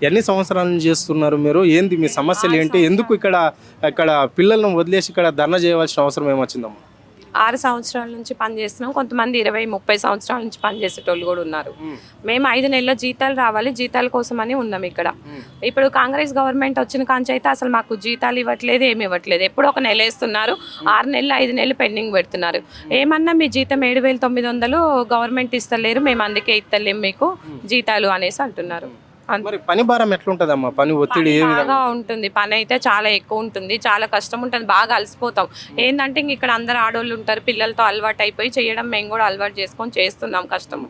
ఎన్ని సంవత్సరాల నుంచి చేస్తున్నారు మీరు? ఏంది మీ సమస్యలు ఏంటి? ఎందుకు ఇక్కడ పిల్లలను వదిలేసి ఇక్కడ ధర్నా చేయవలసిన అవసరం ఏమొచ్చిందమ్మా? 6 సంవత్సరాల నుంచి పనిచేస్తున్నాం. కొంతమంది 20-30 సంవత్సరాల నుంచి పనిచేసేటోళ్ళు కూడా ఉన్నారు. మేము 5 నెలల జీతాలు రావాలి, జీతాల కోసమని ఉన్నాం ఇక్కడ. ఇప్పుడు కాంగ్రెస్ గవర్నమెంట్ వచ్చిన కాంచి అయితే అసలు మాకు జీతాలు ఇవ్వట్లేదు, ఏమి ఇవ్వట్లేదు. ఎప్పుడు ఒక నెల వేస్తున్నారు, 6 నెలలు 5 నెలలు పెండింగ్ పెడుతున్నారు. ఏమన్నా మీ జీతం 7,900 గవర్నమెంట్ ఇస్తలేరు, మేము అందుకే ఇస్తలేము మీకు జీతాలు అనేసి అంటున్నారు. మరి పని భారం ఎట్లుంటదమ్మా? పని ఒత్తిడి ఏ విధంగా బాగా ఉంటుంది? పని అయితే చాలా ఎక్కువ ఉంటుంది, చాలా కష్టం ఉంటుంది, బాగా అలసిపోతాం. ఏంటంటే ఇంక ఇక్కడ అందరు ఆడవాళ్ళు ఉంటారు, పిల్లలతో అలవాటు అయిపోయి చేయడం మేము కూడా అలవాటు చేసుకొని చేస్తున్నాం కష్టం.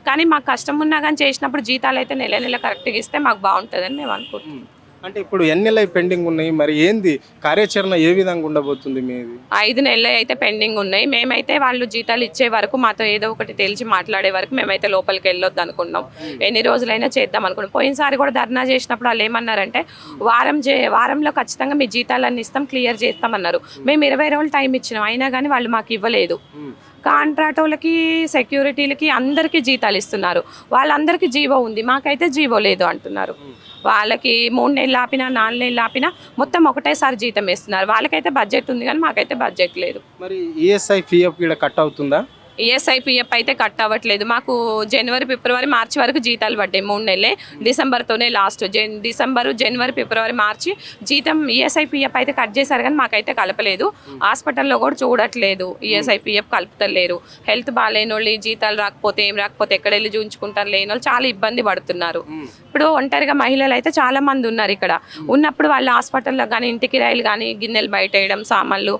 కానీ మాకు కష్టం ఉన్నా కానీ చేసినప్పుడు జీతాలు అయితే నెల నెల కరెక్ట్గా ఇస్తే మాకు బాగుంటుందని మేము అనుకుంటున్నాం. అంటే ఇప్పుడు ఎన్ని నెలలు పెండింగ్ ఉన్నాయి? మరి ఏంది కార్యాచరణ ఏ విధంగా ఉండబోతుంది మీది? 5 నెలలు అయితే పెండింగ్ ఉన్నాయి. మేమైతే వాళ్ళు జీతాలు ఇచ్చే వరకు మాతో ఏదో ఒకటి తెలిసి మాట్లాడే వరకు మేమైతే లోపలికి వెళ్ళొద్దు అనుకున్నాం. ఎన్ని రోజులైనా చేద్దాం అనుకున్నాం. పోయినసారి కూడా ధర్నా చేసినప్పుడు వాళ్ళు ఏమన్నారంటే వారంలో ఖచ్చితంగా మీ జీతాలన్నీ ఇస్తాం, క్లియర్ చేస్తామన్నారు. మేము 20 రోజులు టైం ఇచ్చినాం, అయినా కానీ వాళ్ళు మాకు ఇవ్వలేదు. కాంట్రాక్ట్ వాళ్ళకి, సెక్యూరిటీలకి అందరికీ జీతాలు ఇస్తున్నారు. వాళ్ళందరికీ జీవో ఉంది, మాకైతే జీవో లేదు అంటున్నారు. వాళ్ళకి 3 నెలలు ఆపినా 4 నెలలు ఆపినా మొత్తం ఒకటేసారి జీతం వేస్తున్నారు. వాళ్ళకైతే బడ్జెట్ ఉంది కానీ మాకైతే బడ్జెట్ లేదు. మరి ఈఎస్ఐ పిఎఫ్ ఇక్కడ కట్ అవుతుందా? ఈఎస్ఐపిఎఫ్ అయితే కట్ అవ్వట్లేదు. మాకు జనవరి, ఫిబ్రవరి, మార్చి వరకు జీతాలు పడ్డాయి. 3 నెలలే, డిసెంబర్తోనే లాస్ట్. డిసెంబరు, జనవరి, ఫిబ్రవరి, మార్చి జీతం ఈఎస్ఐపిఎఫ్ అయితే కట్ చేశారు కానీ మాకైతే కలపలేదు. హాస్పిటల్లో కూడా చూడట్లేదు, ఈఎస్ఐపిఎఫ్ కలుపుతలేరు. హెల్త్ బాగాలేని వాళ్ళు, జీతాలు రాకపోతే ఏం రాకపోతే ఎక్కడ వెళ్ళి చూపించుకుంటారు, లేని వాళ్ళు చాలా ఇబ్బంది పడుతున్నారు. ఇప్పుడు ఒంటరిగా మహిళలు అయితే చాలా మంది ఉన్నారు ఇక్కడ. ఉన్నప్పుడు వాళ్ళు హాస్పిటల్లో కానీ, ఇంటికి రైలు కానీ, గిన్నెలు బయట వేయడం, సామాన్లు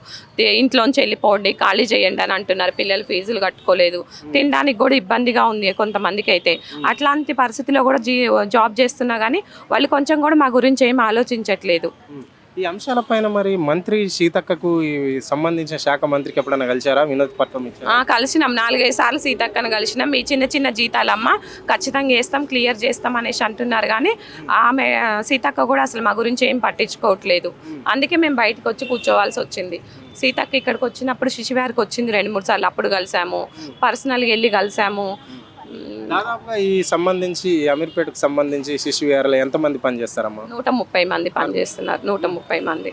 ఇంట్లోంచి వెళ్ళిపోండి, ఖాళీ చేయండి అని అంటున్నారు. పిల్లలు ఫీజులు కట్టుకోలేదు, తినడానికి కూడా ఇబ్బందిగా ఉంది కొంతమందికి అయితే. అట్లాంటి పరిస్థితిలో కూడా జాబ్ చేస్తున్నా కానీ వాళ్ళు కొంచెం కూడా మా గురించి ఏం ఆలోచించట్లేదు. ఈ అంశాలపైన మరి మంత్రి సీతక్కకు సంబంధించిన శాఖ మంత్రికి ఎప్పుడైనా కలిసారా? వినతి పత్రం ఇచ్చారా? కలిసినాం, 4-5 సార్లు సీతక్కను కలిసినాం. మీ చిన్న చిన్న జీతాలమ్మ ఖచ్చితంగా వేస్తాం, క్లియర్ చేస్తాం అనేసి అంటున్నారు. కానీ ఆమె సీతక్క కూడా అసలు మా గురించి ఏం పట్టించుకోవట్లేదు. అందుకే మేము బయటకు వచ్చి కూర్చోవాల్సి వచ్చింది. సీతక్క ఇక్కడికి వచ్చినప్పుడు శిశువారికి వచ్చింది 2-3 సార్లు, అప్పుడు కలిసాము. పర్సనల్గా వెళ్ళి కలిసాము. దాదాపుగా ఈ సంబంధించి అమీర్పేటకు సంబంధించి శిశు విహారలో ఎంతమంది పనిచేస్తారమ్మా? 130 మంది పనిచేస్తున్నారు. 130 మంది.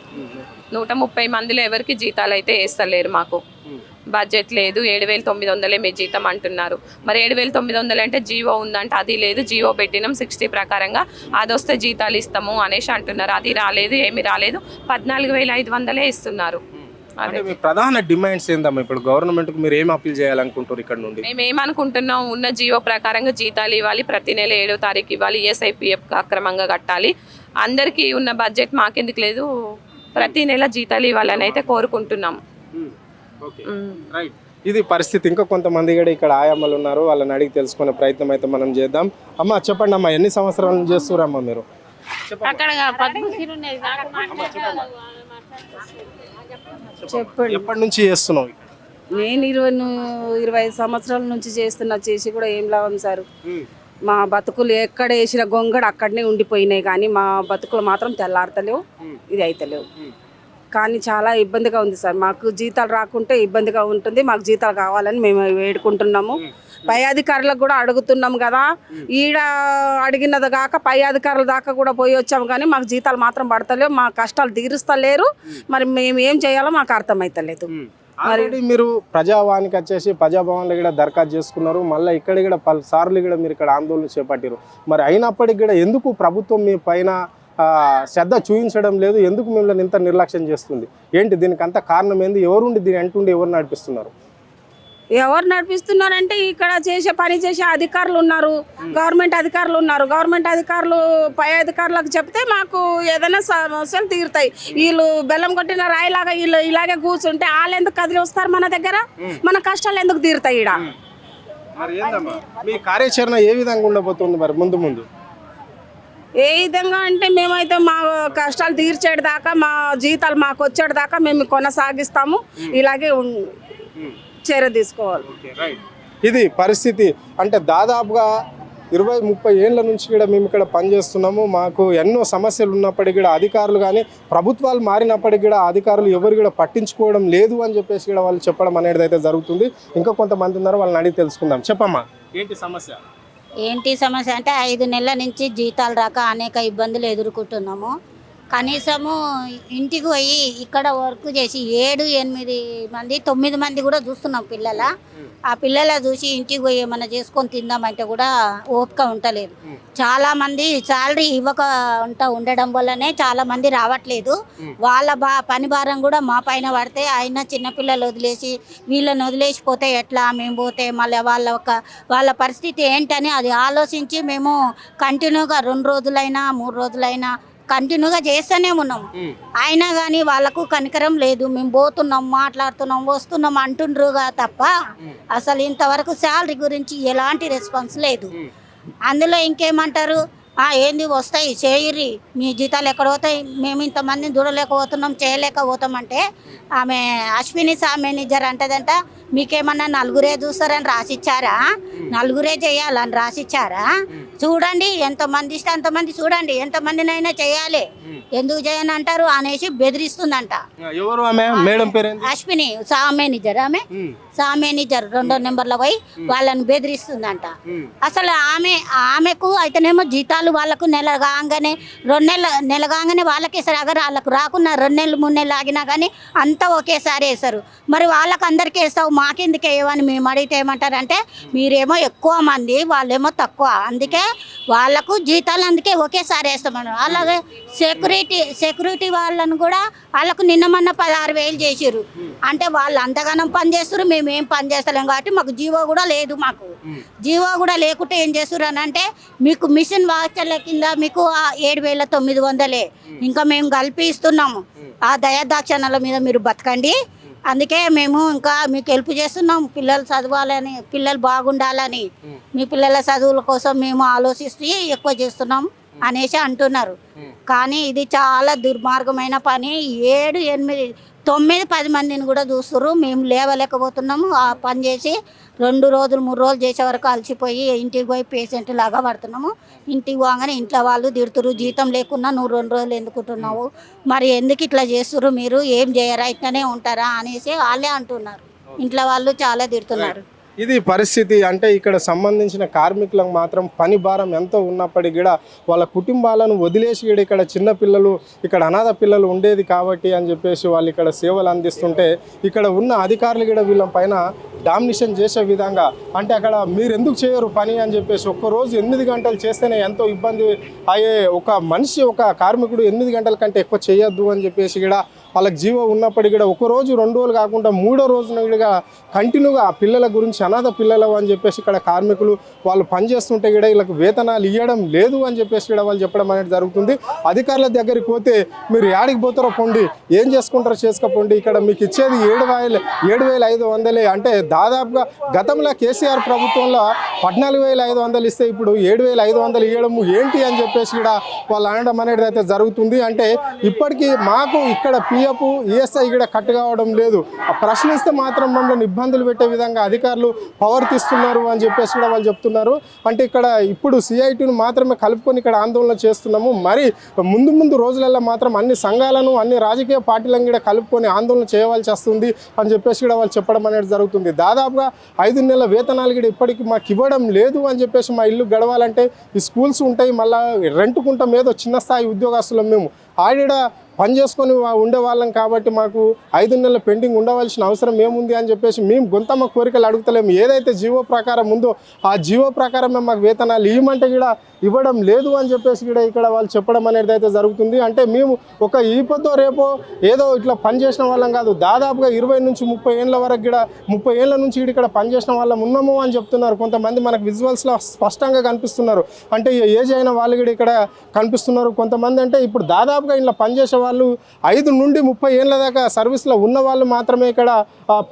130 మందిలో ఎవరికి జీతాలు అయితే వేస్తలేరు. మాకు బడ్జెట్ లేదు. 7,900 మీ జీతం అంటున్నారు. మరి 7,900 అంటే జీవో ఉందంటే అది లేదు. జీవో పెట్టినాం 60 ప్రకారంగా, అది వస్తే జీతాలు ఇస్తాము అనేసి అంటున్నారు. అది రాలేదు, ఏమి రాలేదు. 14,500 ఇస్తున్నారు. అంటే మీ ప్రధాన డిమాండ్స్ ఏందమ్మా? ఇప్పుడు గవర్నమెంట్కి మీరు ఏం అప్పీల్ చేయాలనుకుంటారు ఇక్కడ నుండి? మేము ఏమనుకుంటున్నాం, ఉన్న జీవో ప్రకారంగా జీతాలు ఇవ్వాలి, ప్రతి నెల 7వ తారీఖు ఇవ్వాలి, ఈఎస్ఐపిఎఫ్ అక్రమంగా కట్టాలి. అందరికీ ఉన్న బడ్జెట్ మాకెందుకు లేదు, ప్రతి నెల జీతాలు ఇవ్వాలని అయితే కోరుకుంటున్నాం. ఇది పరిస్థితి. ఇంకా కొంతమంది కూడా ఇక్కడ ఆయమ్మలు ఉన్నారు, వాళ్ళని అడిగి తెలుసుకునే ప్రయత్నం అయితే మనం చేద్దాం. అమ్మ చెప్పండి అమ్మా, ఎన్ని సంవత్సరాల నుంచి చేస్తున్నారమ్మా మీరు? ఎప్పటి నుంచి చేస్తున్నావు? నేను 25 సంవత్సరాల నుంచి చేసి కూడా ఏం లాభం సార్. మా బతుకులు ఎక్కడ వేసిన గొంగడు అక్కడనే ఉండిపోయినాయి, కానీ మా బతుకులు మాత్రం తెల్లారతలేవు, ఇది అయితలేవు. కానీ చాలా ఇబ్బందిగా ఉంది సార్. మాకు జీతాలు రాకుంటే ఇబ్బందిగా ఉంటుంది. మాకు జీతాలు కావాలని మేము వేడుకుంటున్నాము. పై అధికారులకు కూడా అడుగుతున్నాం కదా, ఈడ అడిగినది కాక పై అధికారుల దాకా కూడా పోయి వచ్చాము, కానీ మాకు జీతాలు మాత్రం పడతలేవు, మా కష్టాలు తీరుస్తలేరు. మరి మేము ఏం చేయాలో మాకు అర్థమైతలేదు. మరి మీరు ప్రజావానికి వచ్చేసి ప్రజాభవన్లో కూడా దరఖాస్తు చేసుకున్నారు, మళ్ళీ ఇక్కడ కూడా పలుసార్లు కూడా మీరు ఇక్కడ ఆందోళన చేపట్టారు. మరి అయినప్పటికీ కూడా ఎందుకు ప్రభుత్వం మీ పైన శ్రద్ధ చూపించడం లేదు? ఎందుకు మిమ్మల్ని ఇంత నిర్లక్ష్యం చేస్తుంది? ఏంటి దీనికి అంత కారణం ఏంది? ఎవరుండి దీని అంటుండి ఎవరు నడిపిస్తున్నారు? ఎవరు నడిపిస్తున్నారంటే ఇక్కడ పని చేసే అధికారులు ఉన్నారు, గవర్నమెంట్ అధికారులు ఉన్నారు. గవర్నమెంట్ అధికారులు పై అధికారులకు చెప్తే మాకు ఏదైనా సమస్యలు తీరుతాయి. వీళ్ళు బెల్లం కొట్టిన రాయిలాగా వీళ్ళు ఇలాగే కూర్చుంటే వాళ్ళు ఎందుకు కదిలి వస్తారు మన దగ్గర? మన కష్టాలు ఎందుకు తీరుతాయి? ఈడ మీ కార్యాచరణ ఏ విధంగా ఉండబోతుంది మరి ముందు ముందు? ఏ విధంగా అంటే మేమైతే మా కష్టాలు తీర్చేదాకా, మా జీతాలు మాకు వచ్చేదాకా మేము కొనసాగిస్తాము. ఇలాగే చర్య తీసుకోవాలి. ఇది పరిస్థితి. అంటే దాదాపుగా 20-30 ఏళ్ళ నుంచి కూడా మేము ఇక్కడ పనిచేస్తున్నాము. మాకు ఎన్నో సమస్యలు ఉన్నప్పటికీ కూడా అధికారులు కానీ ప్రభుత్వాలు మారినప్పటికీ కూడా అధికారులు ఎవరు కూడా పట్టించుకోవడం లేదు అని చెప్పేసి కూడా వాళ్ళు చెప్పడం అనేది అయితే జరుగుతుంది. ఇంకా కొంతమంది ఉన్నారు, వాళ్ళని అడిగి తెలుసుకుందాం. చెప్పమ్మా, ఏంటి సమస్య? ఏంటి సమస్య అంటే 5 నెలల నుంచి జీతాలు రాక అనేక ఇబ్బందులు ఎదుర్కొంటున్నాము. కనీసము ఇంటికి పోయి ఇక్కడ వర్క్ చేసి 7, 8 మంది 9 మంది కూడా చూస్తున్నాం పిల్లల. ఆ పిల్లల చూసి ఇంటికి పోయి ఏమన్నా చేసుకొని తిందామంటే కూడా ఓపిక ఉండలేదు. చాలామంది శాలరీ ఉండడం వల్లనే చాలామంది రావట్లేదు. వాళ్ళ పని భారం కూడా మా పైన పడితే ఆయన చిన్నపిల్లలు వదిలేసి వీళ్ళని వదిలేసిపోతే ఎట్లా, మేము పోతే మళ్ళీ వాళ్ళ పరిస్థితి ఏంటని అది ఆలోచించి మేము కంటిన్యూగా 2 రోజులైనా 3 రోజులైనా కంటిన్యూగా చేస్తూనే ఉన్నాము. అయినా కానీ వాళ్ళకు కనికరం లేదు. మేము పోతున్నాం, మాట్లాడుతున్నాం, వస్తున్నాం అంటుండ్రుగా తప్ప అసలు ఇంతవరకు శాలరీ గురించి ఎలాంటి రెస్పాన్స్ లేదు. అందులో ఇంకేమంటారు, ఏంది వస్తాయి చేయరి, మీ జీతాలు ఎక్కడ పోతాయి, మేము ఇంతమందిని చూడలేకపోతున్నాం చేయలేకపోతామంటే ఆమె అశ్విని మేనేజర్ అంటదంట, మీకేమన్నా 4 చూస్తారని రాసిచ్చారా, 4 చేయాలని రాసిచ్చారా, చూడండి ఎంతమంది ఇస్తే అంతమంది చూడండి, ఎంతమందినైనా చేయాలి, ఎందుకు చేయని అంటారు అనేసి బెదిరిస్తుందంట. ఎవరు ఆమె? మేడం పేరు అశ్విని మేనేజర్. మేనేజర్ 2వ నెంబర్లో పోయి వాళ్ళని బెదిరిస్తుందంట. అసలు ఆమెకు అయితేనేమో జీతాలు వాళ్ళకు నెల కాగానే 2 నెల కాగానే వాళ్ళకి వేస్తారు. అగర్ వాళ్ళకు రాకున్నా 2 నెలలు 3 నెలలు ఆగినా కానీ అంతా ఒకేసారి వేస్తారు. మరి వాళ్ళకి అందరికీ వేస్తావు మాకెందుకు వేయవని మేము అడిగితే ఏమంటారంటే, మీరేమో ఎక్కువ మంది వాళ్ళేమో తక్కువ, అందుకే వాళ్ళకు జీతాలు అందుకే ఒకేసారి వేస్తామన్నారు. అలాగే సెక్యూరిటీ వాళ్ళను కూడా వాళ్ళకు నిన్నమన్న 16,000 చేసారు. అంటే వాళ్ళు అంతగానం పని చేస్తారు, మేము ఏం పని చేస్తలేం కాబట్టి మాకు జీవో కూడా లేదు. మాకు జీవో కూడా లేకుంటే ఏం చేస్తారు అని అంటే, మీకు మిషన్ వాచర్ల కింద మీకు 7,900 ఇంకా మేము కలిపి ఇస్తున్నాము. ఆ దయాదాక్షణల మీద మీరు బతకండి, అందుకే మేము ఇంకా మీకు హెల్ప్ చేస్తున్నాం, పిల్లలు చదవాలని, పిల్లలు బాగుండాలని, మీ పిల్లల చదువుల కోసం మేము ఆలోచిస్తూ ఎక్కువ చేస్తున్నాం అనేసి అంటున్నారు. కానీ ఇది చాలా దుర్మార్గమైన పని. 7, 8, 9, 10 మందిని కూడా చూస్తున్నారు. మేము లేవలేకపోతున్నాము. ఆ పని చేసి 2 రోజులు 3 రోజులు చేసే వరకు అలసిపోయి ఇంటికి పోయి పేషెంట్ లాగా పడుతున్నాము. ఇంటికి పోగానే ఇంట్లో వాళ్ళు తిడుతురు, జీతం లేకున్నా నువ్వు 2 రోజులు ఎందుకుంటున్నావు, మరి ఎందుకు ఇట్లా చేస్తున్నారు, మీరు ఏం చేయరా, ఇట్లనే ఉంటారా అనేసి వాళ్ళే అంటున్నారు. ఇంట్లో వాళ్ళు చాలా తిడుతున్నారు. ఇది పరిస్థితి. అంటే ఇక్కడ సంబంధించిన కార్మికులకు మాత్రం పని భారం ఎంతో ఉన్నప్పటికీ కూడా వాళ్ళ కుటుంబాలను వదిలేసి ఇక్కడ చిన్న పిల్లలు, ఇక్కడ అనాథ పిల్లలు ఉండేది కాబట్టి అని చెప్పేసి వాళ్ళు ఇక్కడ సేవలు అందిస్తుంటే, ఇక్కడ ఉన్న అధికారులు కూడా వీళ్ళ పైన డామినేషన్ చేసే విధంగా, అంటే అక్కడ మీరు ఎందుకు చేయరు పని అని చెప్పేసి, ఒక్కరోజు 8 గంటలు చేస్తేనే ఎంతో ఇబ్బంది అయ్యే ఒక మనిషి, ఒక కార్మికుడు 8 గంటల కంటే ఎక్కువ చేయొద్దు అని చెప్పేసి కూడా వాళ్ళకి జీవో ఉన్నప్పటికీ కూడా 1 రోజు 2 రోజులు కాకుండా 3వ రోజున కూడా కంటిన్యూగా ఆ పిల్లల గురించి, అనాథ పిల్లలు అని చెప్పేసి ఇక్కడ కార్మికులు వాళ్ళు పనిచేస్తుంటే కూడా వీళ్ళకి వేతనాలు ఇవ్వడం లేదు అని చెప్పేసి కూడా వాళ్ళు చెప్పడం అనేది జరుగుతుంది. అధికారుల దగ్గరికి పోతే మీరు యాడికి పోతారో పొండి, ఏం చేసుకుంటారో చేసుకోండి, ఇక్కడ మీకు ఇచ్చేది 7,500. అంటే దాదాపుగా గతంలో కేసీఆర్ ప్రభుత్వంలో 14,500 ఇస్తే ఇప్పుడు 7,500 ఇవ్వడము ఏంటి అని చెప్పేసి కూడా వాళ్ళు అనడం అనేది అయితే జరుగుతుంది. అంటే ఇప్పటికీ మాకు ఇక్కడ పిఎఫ్, ఈఎస్ఐ కూడా కట్ కావడం లేదు. ప్రశ్నిస్తే మాత్రం మమ్మల్ని ఇబ్బందులు పెట్టే విధంగా అధికారులు పవర్ తీస్తున్నారు అని చెప్పేసి కూడా వాళ్ళు చెప్తున్నారు. అంటే ఇక్కడ ఇప్పుడు సిఐటిని మాత్రమే కలుపుకొని ఇక్కడ ఆందోళన చేస్తున్నాము. మరి ముందు రోజులలో మాత్రం అన్ని సంఘాలను, అన్ని రాజకీయ పార్టీలను కూడా కలుపుకొని ఆందోళన చేయవలసి వస్తుంది అని చెప్పేసి కూడా వాళ్ళు చెప్పడం అనేది జరుగుతుంది. దాదాపుగా 5 నెలల వేతనాలు కూడా ఇప్పటికీ మాకు ఇవ్వడం లేదు అని చెప్పేసి, మా ఇల్లు గడవాలంటే ఈ స్కూల్స్ ఉంటాయి, మళ్ళీ రెంట్కుంటాం, ఏదో చిన్న స్థాయి ఉద్యోగస్తులం, మేము ఆడిడ పని చేసుకొని ఉండే వాళ్ళం కాబట్టి మాకు 5 నెలల పెండింగ్ ఉండవలసిన అవసరం ఏముంది అని చెప్పేసి మేము గొంతమ్మ కోరికలు అడుగుతలేము. ఏదైతే జీవో ప్రకారం ఉందో ఆ జీవో ప్రకారమే మాకు వేతనాలు ఇవ్వమంటే కూడా ఇవ్వడం లేదు అని చెప్పేసి కూడా ఇక్కడ వాళ్ళు చెప్పడం అనేది అయితే జరుగుతుంది. అంటే మేము ఒక ఈపతో రేపో ఏదో ఇట్లా పని చేసిన వాళ్ళం కాదు, దాదాపుగా 20 నుంచి 30 ఏళ్ళ వరకు కూడా 30 ఏళ్ళ నుంచి ఇక్కడ పనిచేసిన వాళ్ళం ఉన్నాము అని చెప్తున్నారు. కొంతమంది మనకు విజువల్స్లో స్పష్టంగా కనిపిస్తున్నారు. అంటే ఏజ్ అయిన వాళ్ళు కూడా ఇక్కడ కనిపిస్తున్నారు. కొంతమంది అంటే ఇప్పుడు దాదాపుగా ఇలా పనిచేసే వాళ్ళు 5 నుండి 30 ఏళ్ళ దాకా సర్వీస్లో ఉన్న వాళ్ళు మాత్రమే ఇక్కడ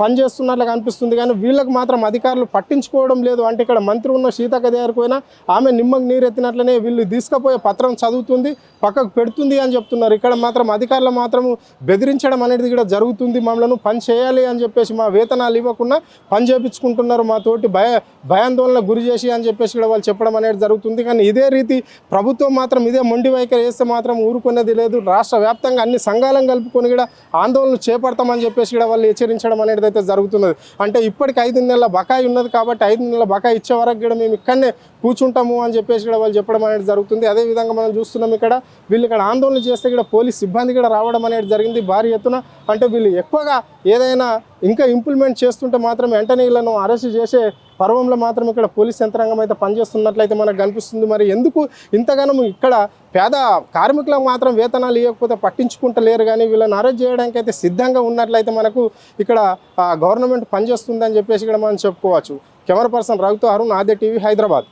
పనిచేస్తున్నట్లు కనిపిస్తుంది. కానీ వీళ్ళకి మాత్రం అధికారులు పట్టించుకోవడం లేదు. అంటే ఇక్కడ మంత్రి ఉన్న సీతక్క దగ్గరికి పోయినా ఆమె నిమ్మకు నీరెత్తిన చెప్పినట్లనే వీళ్ళు తీసుకుపోయే పత్రం చదువుతుంది, పక్కకు పెడుతుంది అని చెప్తున్నారు. ఇక్కడ మాత్రం అధికారులు మాత్రం బెదిరించడం అనేది కూడా జరుగుతుంది. మమ్మల్ని పని చేయాలి అని చెప్పేసి మా వేతనాలు ఇవ్వకుండా పని చేయించుకుంటున్నారు, మా తోటి భయాందోళనకు గురి చేసి అని చెప్పేసి కూడా వాళ్ళు చెప్పడం అనేది జరుగుతుంది. కానీ ఇదే రీతి ప్రభుత్వం మాత్రం ఇదే మొండి వైఖరి చేస్తే మాత్రం ఊరుకునేది లేదు. రాష్ట్ర వ్యాప్తంగా అన్ని సంఘాలను కలుపుకొని కూడా ఆందోళనలు చేపడతామని చెప్పేసి కూడా వాళ్ళు హెచ్చరించడం అనేది అయితే జరుగుతున్నది. అంటే ఇప్పటికి 5 నెలల బకాయి ఉన్నది కాబట్టి 5 నెలల బకాయి ఇచ్చే వరకు కూడా మేము ఇక్కడనే కూర్చుంటాము అని చెప్పేసి కూడా వాళ్ళు చెప్పడం అనేది జరుగుతుంది. అదేవిధంగా మనం చూస్తున్నాం ఇక్కడ వీళ్ళు ఇక్కడ ఆందోళన చేస్తే కూడా పోలీస్ సిబ్బంది కూడా రావడం అనేది జరిగింది భారీ ఎత్తున. అంటే వీళ్ళు ఎక్కువగా ఏదైనా ఇంకా ఇంప్లిమెంట్ చేస్తుంటే మాత్రం వెంటనే వీళ్ళను అరెస్ట్ చేసే పర్వంలో మాత్రం ఇక్కడ పోలీస్ యంత్రాంగం అయితే పనిచేస్తున్నట్లయితే మనకు కనిపిస్తుంది. మరి ఎందుకు ఇంతగానో ఇక్కడ పేద కార్మికులకు మాత్రం వేతనాలు ఇవ్వకపోతే పట్టించుకుంటలేరు, కానీ వీళ్ళని అరెస్ట్ చేయడానికి అయితే సిద్ధంగా ఉన్నట్లయితే మనకు ఇక్కడ గవర్నమెంట్ పనిచేస్తుందని చెప్పేసి ఇక్కడ మనం చెప్పుకోవచ్చు. కెమెరా పర్సన్ రఘుతో అరుణ్, ఆద్య టీవీ, హైదరాబాద్.